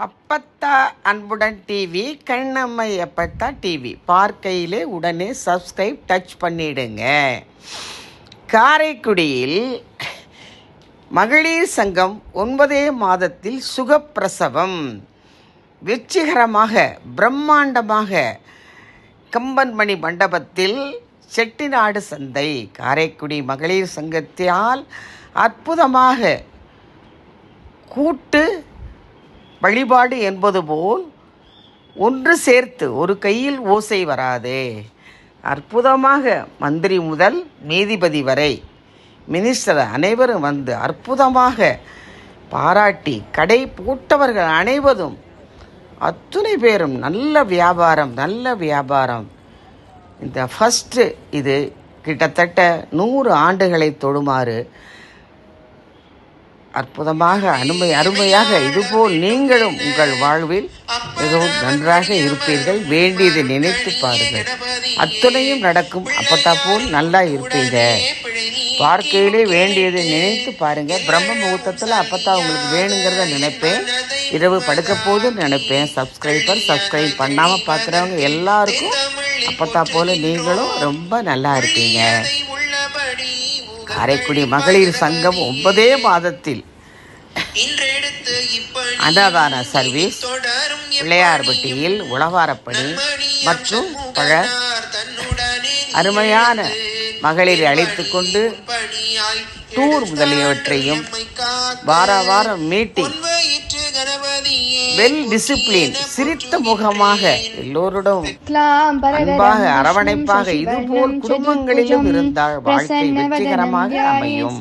அப்பத்தா அன்புடன் டிவி, கண்ணம்மை அப்பத்தா டிவி பார்க்கையிலே உடனே சப்ஸ்கிரைப் டச் பண்ணிடுங்க. காரைக்குடியில் மகளிர் சங்கம் 9 மாதத்தில் சுகப்பிரசவம் வெற்றிகரமாக பிரம்மாண்டமாக கம்பன்மணி மண்டபத்தில் செட்டிநாடு சந்தை காரைக்குடி மகளிர் சங்கத்தால் அற்புதமாக கூட்டு வழிபாடு என்பது போல் ஒன்று சேர்த்து ஒரு கையில் ஓசை வராது. அற்புதமாக மந்திரி முதல் நீதிபதி வரை மினிஸ்டர் அனைவரும் வந்து அற்புதமாக பாராட்டி கடை போட்டவர்கள் அனைவரும் அத்துணை பேரும் நல்ல வியாபாரம். இந்த ஃபஸ்ட்டு இது கிட்டத்தட்ட 100 ஆண்டுகளை தொடுமாறு அற்புதமாக அருமையாக இதுபோல் நீங்களும் உங்கள் வாழ்வில் மிகவும் நன்றாக இருப்பீர்கள். வேண்டியதை நினைத்து பாருங்கள், அத்துணையும் நடக்கும். அப்பத்தா போல் நல்லா இருப்பீங்க. வாழ்க்கையிலே வேண்டியதை நினைத்து பாருங்க. பிரம்ம முகூர்த்தத்தில் அப்பத்தா உங்களுக்கு வேணுங்கிறத நினைப்பேன். இரவு படுக்க போது நினைப்பேன். சப்ஸ்கிரைப் பண்ணாமல் பார்க்குறவங்க எல்லாருக்கும் அப்பத்தா போல நீங்களும் ரொம்ப நல்லா இருப்பீங்க. காரைக்குடி மகளிர் சங்கம் 9 மாதத்தில் அன்னதான சர்வீஸ், பிள்ளையார்பட்டியில் உழவாரப்பணி மற்றும் பல அருமையான மகளிரை அழைத்து கொண்டு டூர் முதலியவற்றையும் வாரம் மீட்டிங் வெல் டிசிப்ளின் சிரித்த முகமாக எல்லோருடன் அன்பாக அரவணைப்பாக இதுபோல் குடும்பங்களிலும் இருந்தால் வாழ்க்கை வெற்றிகரமாக அமையும்.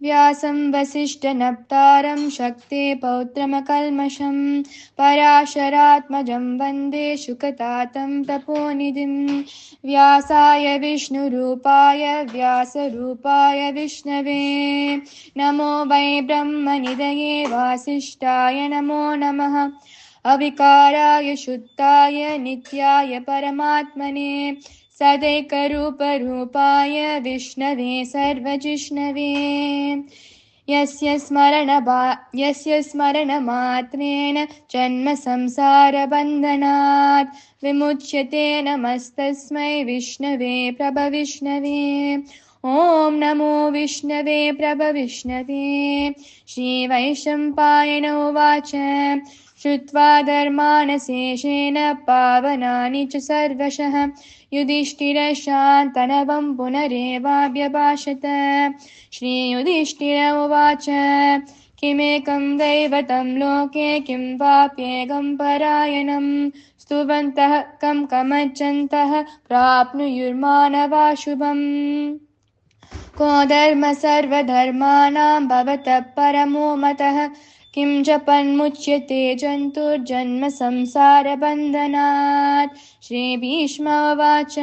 व्यासं वसिष्ठनप्तारं शक्ते पौत्रमकल्मषं पराशरात्मजं वन्दे शुकतातं तपोनिधिं व्यासाय विष्णुरूपाय व्यासरूपाय विष्णवे नमो वै ब्रह्मनिधये वासिष्ठाय नमो नमः अविकाराय शुद्धाय नित्याय परमात्मने सदैकरूपरूपाय विष्णवे सर्वजिष्णवे यस्य स्मरणमात्रेण जन्म संसारबन्धनात् विमुच्यते नमस्तस्मै विष्णवे प्रभविष्णवे ॐ नमो विष्णवे प्रभविष्णवे श्रीवैशम्पायन उवाच श्रुत्वा धर्मानशेषेण पावनानि च सर्वशः युधिष्ठिरशान्तनवं पुनरेवाभ्यभाषत श्रीयुधिष्ठिर उवाच किमेकं दैवतं लोके किं वाप्येकं परायणं स्तुवन्तः कं कमच्छन्तः प्राप्नुयुर्मानवा शुभम् को धर्म सर्वधर्माणां भवतः परमो मतः किं जपन्मुच्यते जन्तुर्जन्म संसारबन्धनात् श्रीभीष्म उवाच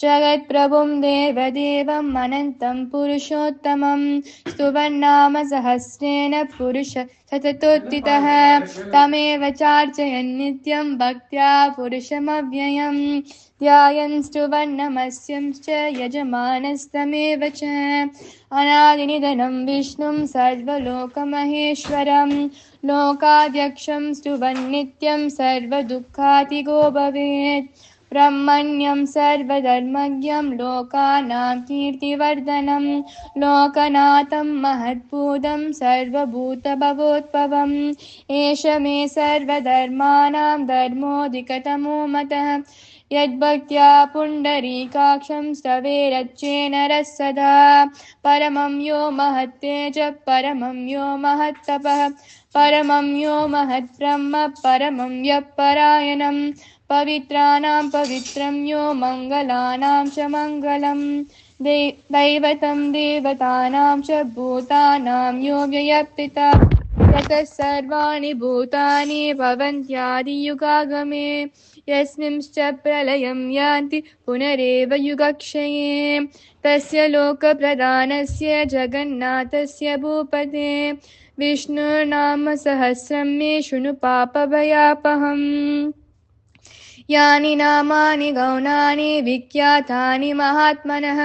जगत्प्रभुं देवदेवम् अनन्तं पुरुषोत्तमं स्तुवन्नाम सहस्रेण पुरुष सततोत्थितः तमेव चार्चयन् नित्यं भक्त्या पुरुषमव्ययम् ध्यायन् स्तुवन्नमस्यंश्च यजमानस्तमेव च अनादिनिधनं विष्णुं सर्वलोकमहेश्वरं लोकाध्यक्षं स्तुवन्नित्यं सर्वदुःखातिगो भवेत् ब्रह्मण्यं सर्वधर्मज्ञं लोकानां कीर्तिवर्धनं लोकनाथं महद्भूतं सर्वभूतभवोद्भवम् एष मे सर्वधर्माणां धर्मोऽधिकतमो मतः यद्भक्त्या पुण्डरीकाक्षं स्तवेरच्चेन रसदा परमं यो महत्तेज परमं यो महत्तपः परमं यो महद्ब्रह्म परमं यः परायणं पवित्राणां पवित्रं यो मङ्गलानां च मङ्गलं दैवतं देवतानां च भूतानां यो व्ययप्तिता यतः सर्वाणि भूतानि भवन्त्यादियुगागमे यस्मिंश्च प्रलयं यान्ति पुनरेव युगक्षये तस्य लोकप्रधानस्य जगन्नाथस्य भूपते विष्णुर्नाम सहस्रं मे शृणु पापभयापहम् यानि नामानि गौणानि विख्यातानि महात्मनः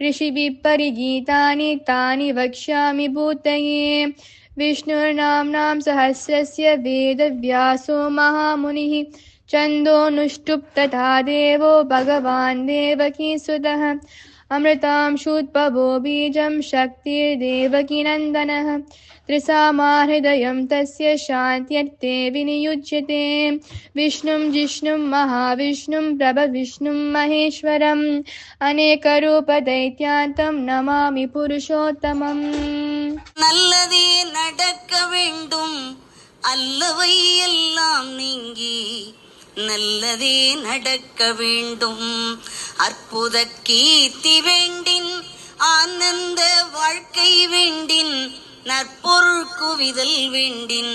ऋषिभिः परिगीतानि तानि वक्ष्यामि भूतये विष्णुर्नाम्नां सहस्रस्य वेदव्यासो महामुनिः छन्दोनुष्टुप् तथा देवो भगवान् देवकीसुतः अमृतांशूद्भवो बीजं शक्तिर्देवकीनन्दनः त्रिसामाहृदयं तस्य शान्त्यर्थे विनियुज्यते विष्णुं जिष्णुं महाविष्णुं प्रभविष्णुं महेश्वरम् अनेकरूपदैत्यान्तं नमामि पुरुषोत्तमम् நல்லதே நடக்க வேண்டும் அல்லவை எல்லாம் நீங்கி நல்லதே நடக்க வேண்டும் அற்புத கீர்த்தி வேண்டின் ஆனந்த வாழ்க்கை வேண்டின் நற்பொருள் குவிதல் வேண்டின்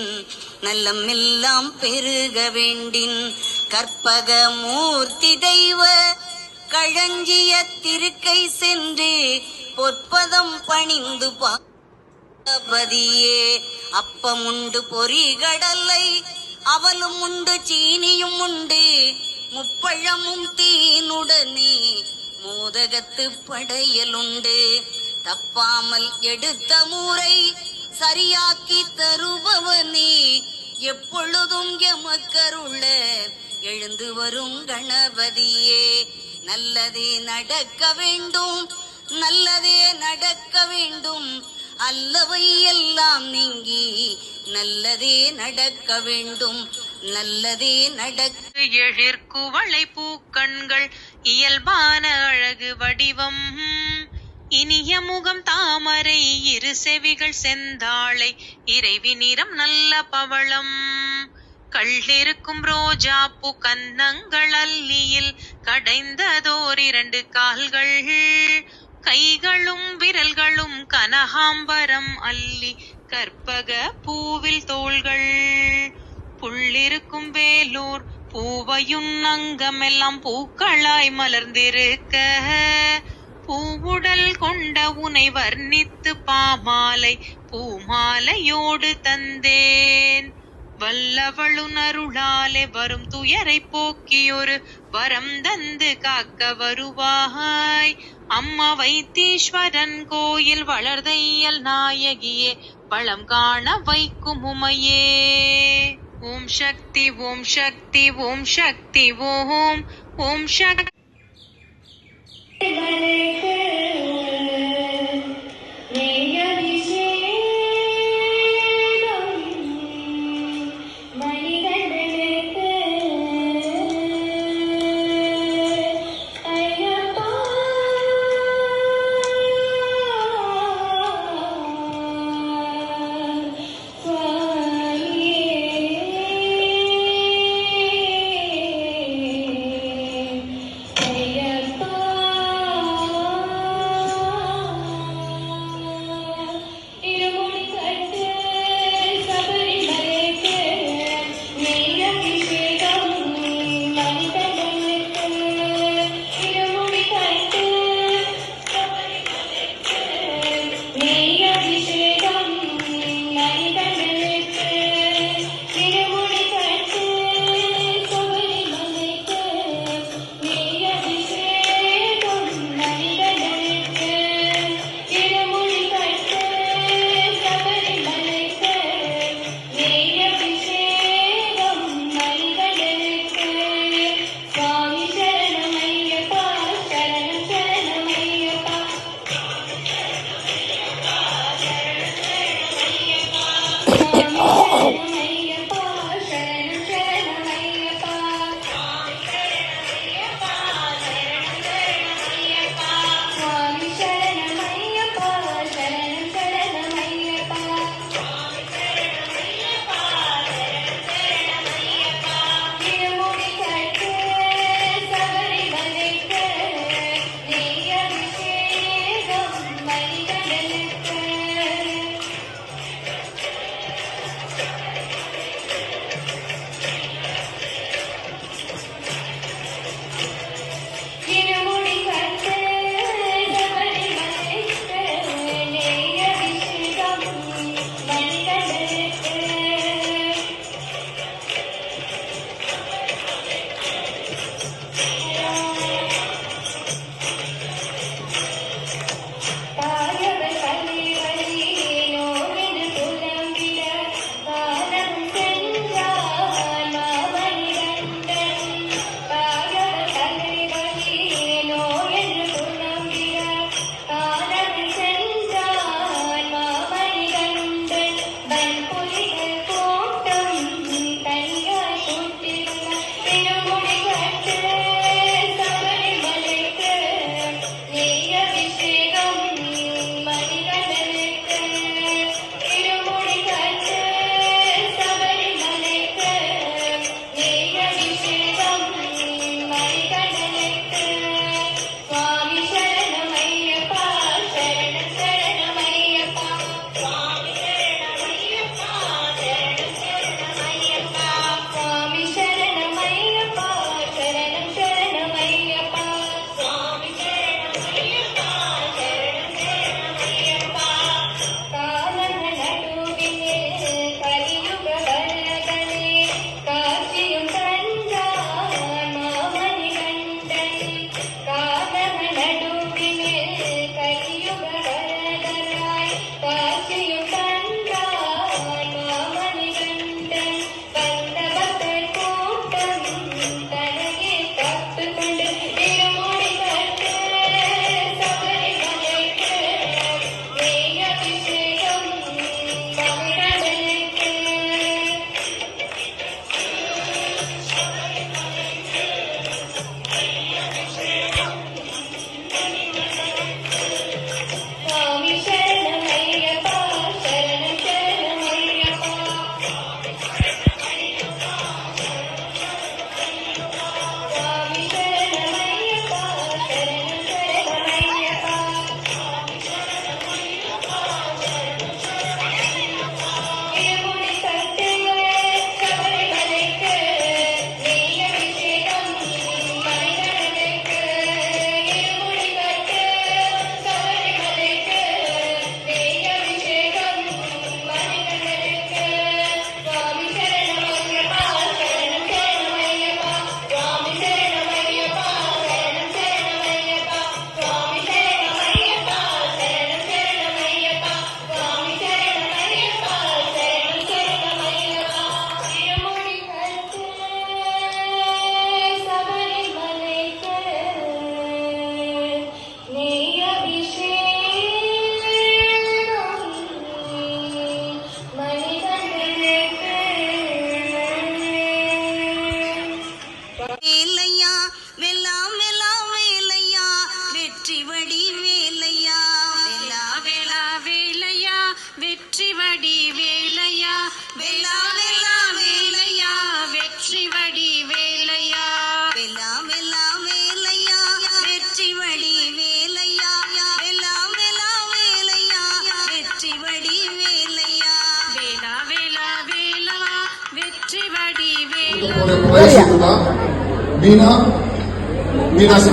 நல்லமெல்லாம் பெருக வேண்டின் கற்பக மூர்த்தி தெய்வ களஞ்சிய திருக்கை சென்று பொற்பதம் பணிந்து பதியே அப்பமுண்டு பொறிகடலை அவலும் உண்டு சீனியும் உண்டு முப்பழமும் தீனுடனே மோதகத்து படையலுண்டு தப்பாமல் எடுத்த மூரை சரியாக்கி தருபவனே எப்பொழுதும் எமக்கருள எழுந்து வரும் கணபதியே நல்லதே நடக்க வேண்டும் நல்லதே நடக்க வேண்டும் அல்லவை எல்லாம் நீங்கி நல்லதே நடக்க வேண்டும் நல்லதே நடக்க எழிற்குவளை பூக்கண்கள் இயல்பான அழகு வடிவம் இனிய முகம் தாமரை இரு செவிகள் செந்தாளை இறைவி நிறம் நல்ல பவளம் கள்ளிருக்கும் ரோஜா பூ கன்னங்கள் அல்லியில் கடைந்ததோர் 2 கால்கள் கைகளும் விரல்களும் கனகாம்பரம் அல்லி கற்பக பூவில் தோள்கள் புள்ளிருக்கும் வேலூர் பூவையும் அங்கமெல்லாம் பூக்களாய் மலர்ந்திருக்க பூவுடல் கொண்ட உனை வர்ணித்து பாமாலை பூமாலையோடு தந்தேன் வல்லவளுன் அருளாலே வரும் துயரை போக்கியொரு வரம் தந்து காக்க வருவாய் அம்மா வைத்தீஸ்வரன் கோயில் வளர்தையல் நாயகியே வளம் காண வைக்கும் உமையே ஓம் சக்தி ஓம் சக்தி ஓம் சக்தி ஓம் ஓம் சக்தி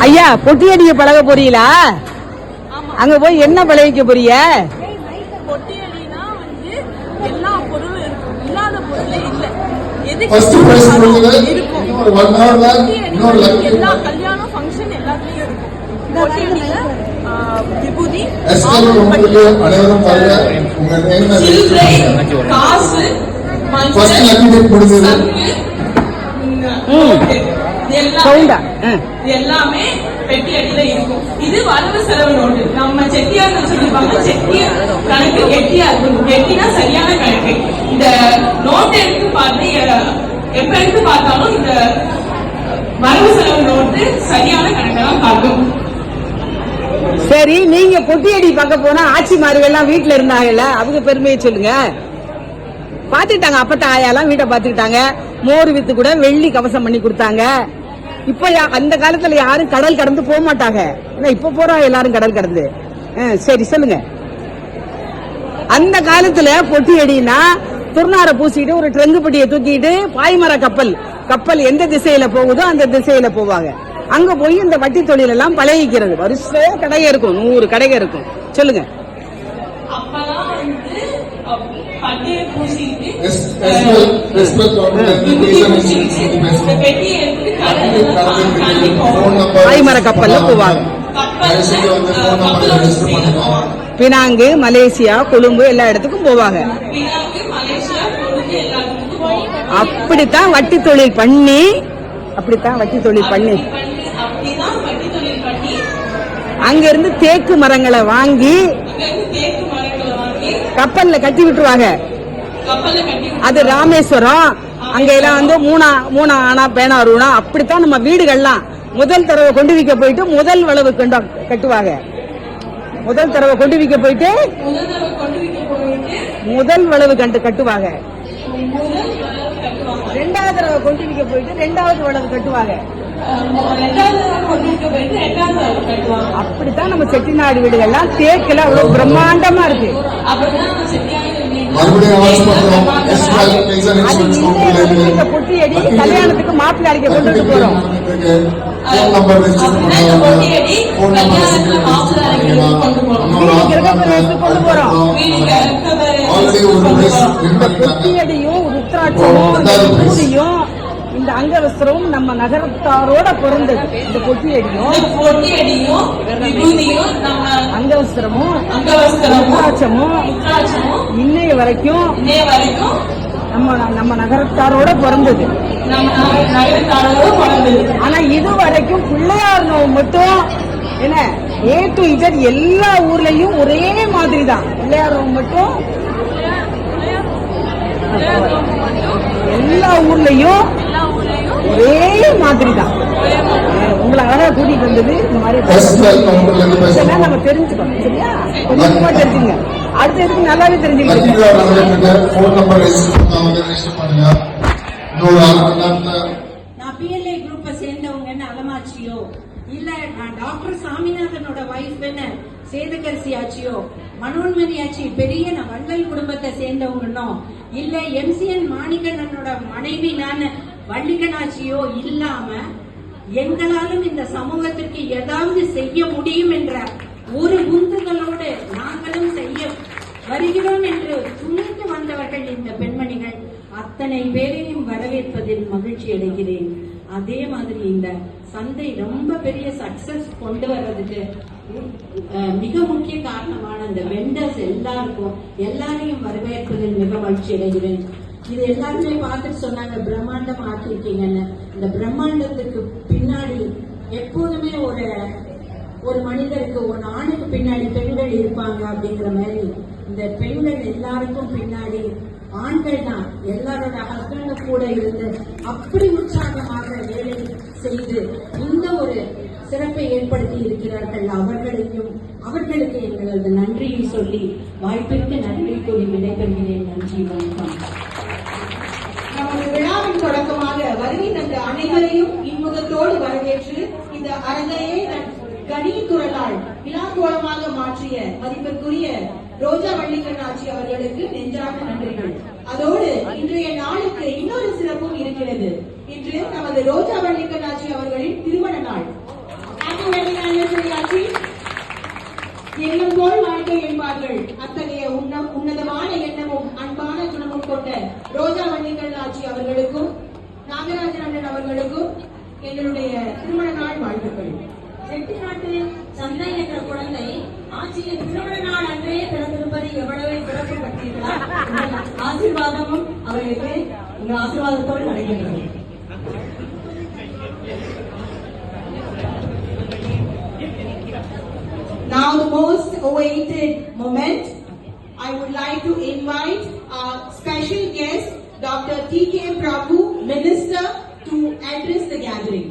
ஐயா பொட்டியடிக்க பழக போறீங்களா? அங்க போய் என்ன பழகிக்க போறீங்க? பொட்டியடினா வந்து எல்லா பொருளும் இருக்கும், இல்லாத பொருளே இல்ல. எல்லா கல்யாணம் ஃபங்க்ஷன் எல்லாத்துலயும் இருக்கும். பொட்டியடியில விபூதி, சில்லறை, காசு, எல்லாமே பெட்டி அடியில இருக்கும். இது வரவு செலவு நோட்டு. நம்ம செட்டியார் சொல்லிருப்பாங்க, செட்டியார் கணக்கு கெட்டியா இருக்கும். கெட்டினா சரியான கணக்கு. இந்த நோட்டை எடுத்து பார்த்து எப்ப எடுத்து பார்த்தாலும் இந்த வரவு செலவு நோட்டு சரியான கணக்கெல்லாம் காட்டும். சரி, நீங்க பொட்டியடி பார்க்க போனா ஆட்சிமார்கள் எல்லாம் வீட்டுல இருந்தாங்கல்ல, அவங்க பெருமையை சொல்லுங்க. பாத்துட்டாங்க, அப்பத்த ஆயாலாம் வீட்டை பாத்துக்கிட்டாங்க. மோர் வித்து கூட வெள்ளி கவசம் பண்ணி கொடுத்தாங்க. இப்ப அந்த காலத்துல யாரும் கடல் கடந்து போக மாட்டாங்க. இப்ப போறோம் எல்லாரும் கடல் கடந்து. சரி சொல்லுங்க. அந்த காலத்துல பொட்டி அடினா துர்நாரை பூசிட்டு ஒரு ட்ரெங்கு பெட்டியை தூக்கிட்டு பாய்மர கப்பல் எந்த திசையில போகுதோ அந்த திசையில போவாங்க. அங்க போய் இந்த வட்டி தொழில் எல்லாம் பழகிக்கிறது. வரிசையா கடைக இருக்கும், 100 கடைக இருக்கும். சொல்லுங்க. அப்பதான் வந்து பட்டையை பூசிட்டு பாய்மர கப்பல்ல போவாங்க. பினாங்கு, மலேசியா, கொழும்பு எல்லா இடத்துக்கும் போவாங்க. அப்படித்தான் வட்டி தொழில் பண்ணி அங்க இருந்து தேக்கு மரங்களை வாங்கி கப்பல்ல கட்டி விட்டுருவாங்க. அது ராமேஸ்வரம், அங்க எல்லாம் வந்து மூணா ஆனா பேனாரூனா. அப்படித்தான் நம்ம வீடுகள்லாம் முதல் தடவை கொண்டு வைக்க போயிட்டு முதல் வளவு கட்டுவாங்க. முதல் தடவை கொண்டு வைக்க போயிட்டு முதல் வளவு கட்டுவாங்க. ரெண்டாவது தடவை கொண்டு வைக்க போயிட்டு ரெண்டாவது வளவு கட்டுவாங்க. அப்படித்தான் நம்ம செட்டிநாடு வீடுகள்லாம் தேக்குல அவ்வளவு பிரம்மாண்டமா இருக்கு. பொட்டியடி கல்யாணத்துக்கு மாப்பிள்ளை அடிக்க கொண்டு போறோம். பொட்டியடியும் ருத்ராட்சமும் இந்த அங்கவஸ்திரமும் நம்ம நகரத்தாரோட பிறந்தது. இந்த பொட்டியடியும் அங்கவஸ்திரமும் ருத்ராட்சமும் இன்னைய வரைக்கும் நம்ம நகரத்தாரோட பிறந்தது. ஆனா இது வரைக்கும் பிள்ளையார் நோவு மட்டும் என்ன A to Z எல்லா ஊர்லயும் ஒரே மாதிரி தான். பிள்ளையார் நோவு மட்டும் எல்லா ஊர்லயும் ஒரே மாதிரி தான். உங்களை அழகா கூட்டிட்டு வந்தது இந்த மாதிரி நம்ம தெரிஞ்சுக்கணும். சரியா? கொஞ்சமா தெரிஞ்சுங்க. அடுத்த இதுக்கு நல்லாவே தெரிஞ்சுக்கணும். நான் PLA குரூப்பை சேர்ந்தவங்கன்னு அலமாச்சியோ, இல்ல நான் டாக்டர் சாமிநாதனோட வைஃப்னு சேதகரிசி ஆச்சியோ, மனோன்மணி ஆச்சி பெரிய வள்ளல் குடும்பத்தை சேர்ந்தவங்கன்னோ, இல்ல MCN மாணிக்கண்ணனோட மனைவி நான் வள்ளிக்கனாச்சியோ இல்லாம எங்களாலும் இந்த சமூகத்திற்கு ஏதாவது செய்ய முடியும் என்ற ஒரு உந்துதலோடு நாங்களும் செய்ய வருகிறோம் என்று துணிந்து வந்தவர்கள் இந்த பெண்மணிகள். அத்தனை பேரையும் வரவேற்பதில் மகிழ்ச்சி அடைகிறேன். அதே மாதிரி இந்த சந்தை ரொம்ப பெரிய சக்சஸ் கொண்டு வர்றதுக்கு மிக முக்கிய காரணமான இந்த வெண்டர்ஸ் எல்லாரையும் வரவேற்பதில் மிக மகிழ்ச்சி அடைகிறேன். இது எல்லாருமே பார்த்துட்டு சொன்னாங்க பிரம்மாண்டம் ஆக்கிருக்கீங்கன்னு. இந்த பிரம்மாண்டத்துக்கு பின்னாடி எப்போதுமே ஒரு மனிதருக்கு ஒரு ஆணுக்கு பின்னாடி பெண்கள் இருப்பாங்க அப்படிங்கிற மாதிரி இந்த பெண்கள் எல்லாருக்கும் பின்னாடி ஆண்கள் தான் எல்லாரோட ஹஸ்பண்ட் கூட இருந்து அப்படி உற்சாகமாக வேலை செய்து இந்த ஒரு சிறப்பை ஏற்படுத்தி இருக்கிறார்கள். அவர்களுக்கு எங்களது நன்றியை சொல்லி வாய்ப்பிற்கு நன்றி கூறி விடைபெறுகிறேன். நன்றி, வணக்கம். நமது விழாவின் தொடக்கமாக வருகை தந்த அனைவரையும் இன்முகத்தோடு வரவேற்று இந்த அரங்கையை கணித்துறலால் விழாக்கோலமாக மாற்றிய மதிப்பிற்குரிய ரோஜா வள்ளிக்கண்ணாச்சி அவர்களுக்கு நெஞ்சார்ந்த நன்றிகள். அதோடு இன்றைய நாளுக்கு இன்னொரு சிறப்பும் இருக்கிறது. இன்று நமது ரோஜா வள்ளிக்கல் ஆட்சி அவர்களின் திருமண நாள். Happy wedding anniversary ஆட்சி. எண்ணம் போல் வாழ்க்கை என்பார்கள். அத்தகைய உன்னதமான எண்ணமும் அன்பான குணமும் கொண்ட ரோஜா வள்ளிக்கல் ஆட்சி அவர்களுக்கும் நாகராஜன் அண்ணன் அவர்களுக்கும் எங்களுடைய திருமண நாள் வாழ்த்துக்கள். செட்டிநாட்டில் சந்தை என்ற குழந்தை ஆட்சியின் திருமண நாள் அன்றே பிறந்திருப்பது எவ்வளவு சிறப்பு பட்டீர்களா? ஆசீர்வாதமும் அவர்களுக்கு உங்கள் ஆசீர்வாதத்தோடு நடக்கின்றது. Now the most awaited moment, I would like to invite our special guest, Dr. T.K. Prabhu, Minister, to address the gathering.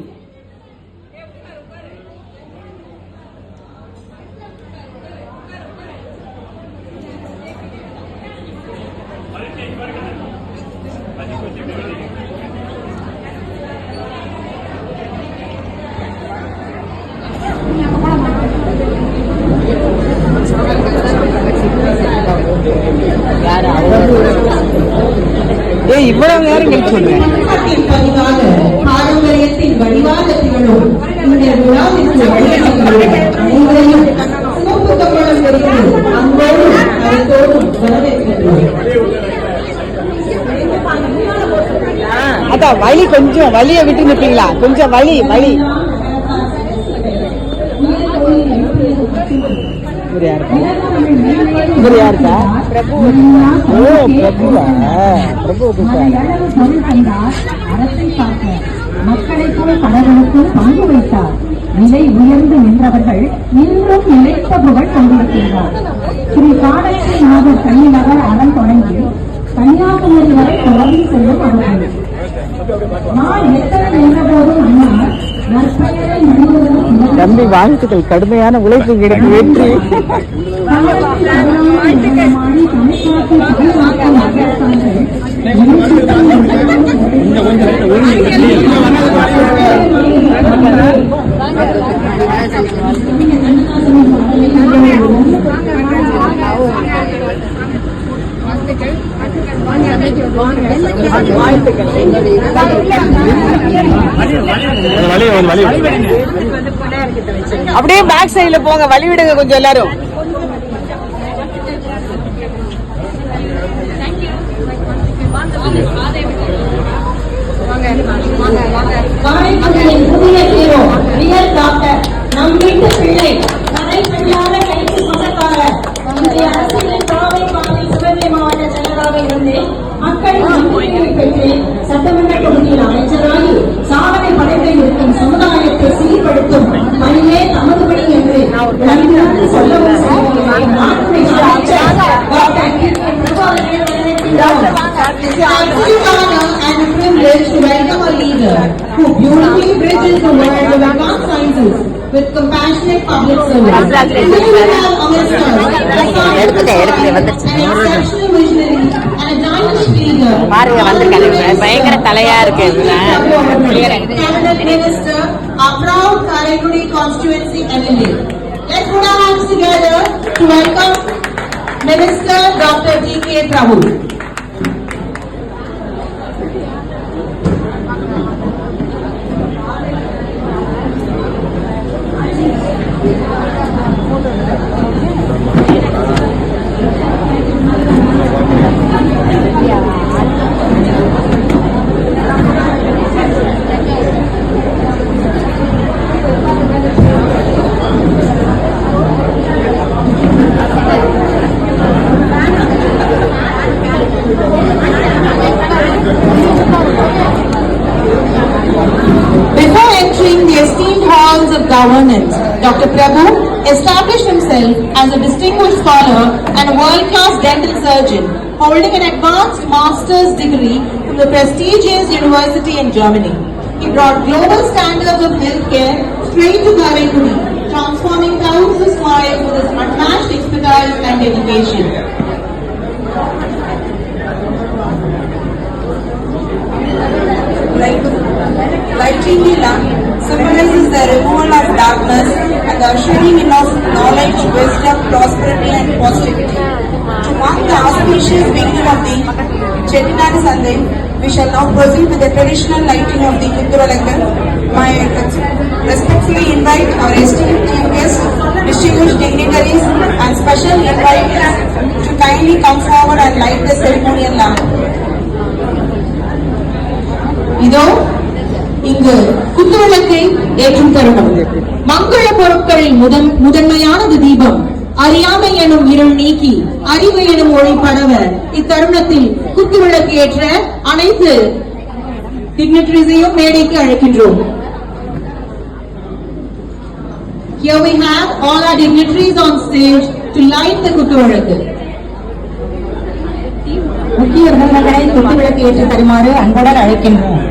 இவ்வளவு நேரம் கழிச்சு பாரம்பரியத்தின் வடிவாக திகழும் இந்த விழாவிற்கு அனைவரையும் சிவப்பு கம்பளம் எடுத்து அன்போடும் கருத்தோடும் வரவேற்கின்றோம். அதான் வலி கொஞ்சம் வலிய விட்டு நிற்பீங்களா? கொஞ்சம் வலி இவர் யாருக்கா? பிரபு. ஓ பிரபுவா? பிரபு அரசை காக்க மக்களை போல் கடவுளுக்கும் பங்கு வைத்தார். நிலை உயர்ந்து நின்றவர்கள் இன்றும் நிலைத்த புகழ் கொண்டிருக்கின்றார். ஸ்ரீ காலத்தை நாதர் தனிநகர் அறம் தொடங்கி கன்னியாகுமரி வரை தொடர்ந்து செல்லும் அவர்கள் நான் எத்தனை நின்றபோதும் அண்ணா நற்பெயரை நடுவதும் தம்பி வாழ்த்துக்கள். கடுமையான உழைப்பு கிடைக்கும் வெற்றி. அப்படியே பேக் சைடுல போங்க, வழி விடுங்க கொஞ்சம் எல்லாரும். காரைக்குடியின் புதிய ஹீரோ ரியல் டாக்டர் நம் வீட்டு பிள்ளை நடைபெறாத கைக்கு சொந்தக்காரர் நம்முடைய அரசியலின் காவை பாதை சிவகங்கை மாவட்ட செயலராக இருந்து மக்களின் நம்பிக்கையை பெற்று சட்டமன்ற தொகுதியில் அமைச்சராகி சாதனை படைப்பில் இருக்கும் சமுதாயத்தை சீர்படுத்தும் பணியே தமது பணி என்று நன்கு சொல்லவும் செய்யும் நாட்டுடைய அமைச்சர் doctor and a privilege to welcome a leader who beautifully bridges the world of advanced sciences with compassionate public service. Here we have Amit Sir, a exceptional visionary and a dynamic leader. Cabinet Minister, our proud Karaikudi constituency MLA. Let's put our hands together to welcome Minister Dr. T.K. Prabhu. Governance, Dr. Prabhu established himself as a distinguished scholar and a world-class dental surgeon, holding an advanced master's degree from the prestigious university in Germany. He brought global standards of healthcare straight to Karaikudi, transforming thousands of lives with his unmatched expertise and dedication. Lighting the lamp symbolizes the removal of darkness and the ushering in of knowledge, wisdom, prosperity and positivity. To mark the auspicious beginning of the Chettinad Sunday, we shall now proceed with the traditional lighting of the Kutturalakku. My respectfully invite our esteemed chief guests, distinguished dignitaries and special invitees to kindly come forward and light the ceremonial lamp. இதோ இங்கு குத்துவிளக்கை ஏற்றும் தருணம். மங்கள பொருட்களில் முதன்மையானது தீபம். அறியாமை எனும் இருள் நீக்கி அறிவு எனும் ஒளி பரவ இத்தருணத்தில் குத்துவிளக்கு ஏற்ற அனைத்து டிக்னிட்டரிஸையும் மேடைக்கு அழைக்கின்றோம். Here we have all our dignitaries on stage to light the குத்துவிளக்கு. முக்கிய விருந்தினர்களை குத்துவிளக்கு ஏற்றி தருமாறு அன்புடன் அழைக்கின்றோம்.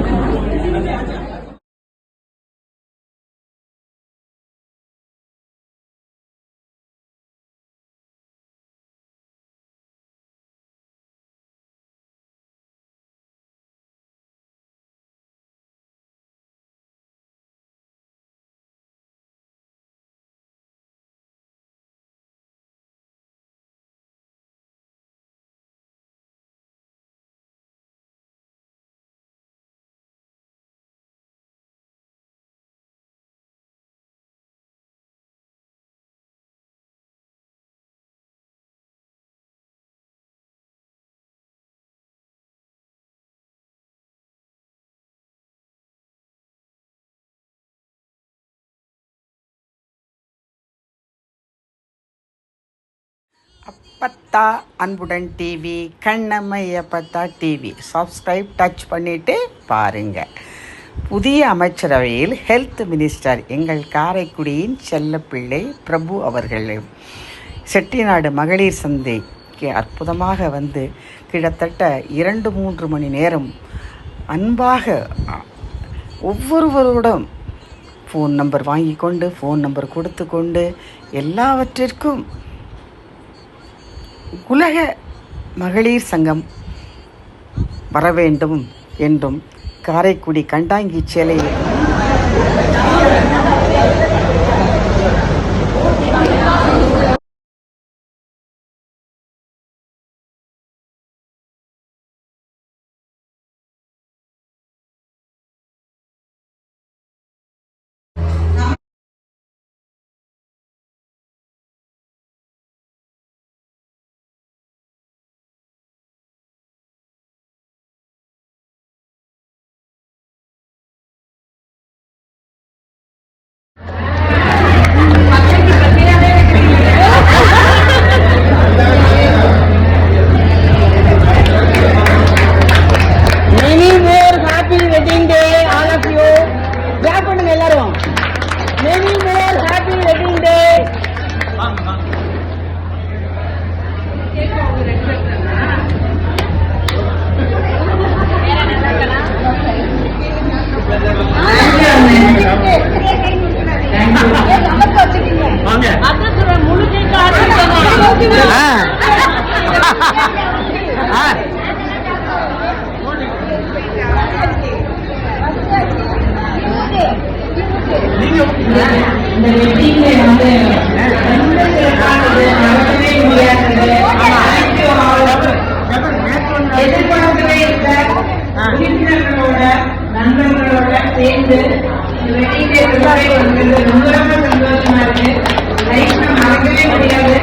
அப்பத்தா அன்புடன் டிவி, கண்ணம்மையப்பத்தா டிவி சப்ஸ்கிரைப் டச் பண்ணிவிட்டு பாருங்கள். புதிய அமைச்சரவையில் ஹெல்த் மினிஸ்டர் எங்கள் காரைக்குடியின் செல்லப்பிள்ளை பிரபு அவர்கள் செட்டிநாடு மகளிர் சந்தைக்கு அற்புதமாக வந்து கிட்டத்தட்ட 2-3 மணி நேரம் அன்பாக ஒவ்வொருவரோடும் ஃபோன் நம்பர் வாங்கி கொண்டு ஃபோன் நம்பர் கொடுத்து கொண்டு எல்லாவற்றிற்கும் உலக மகளிர் சங்கம் வர வேண்டும் என்றும் காரைக்குடி கண்டாங்கி சேலையில் நண்பர்களோட சேர்ந்து ரொம்ப ரொம்ப சந்தோஷமா இருக்கு. லைஃப்ல மறக்கவே முடியாது.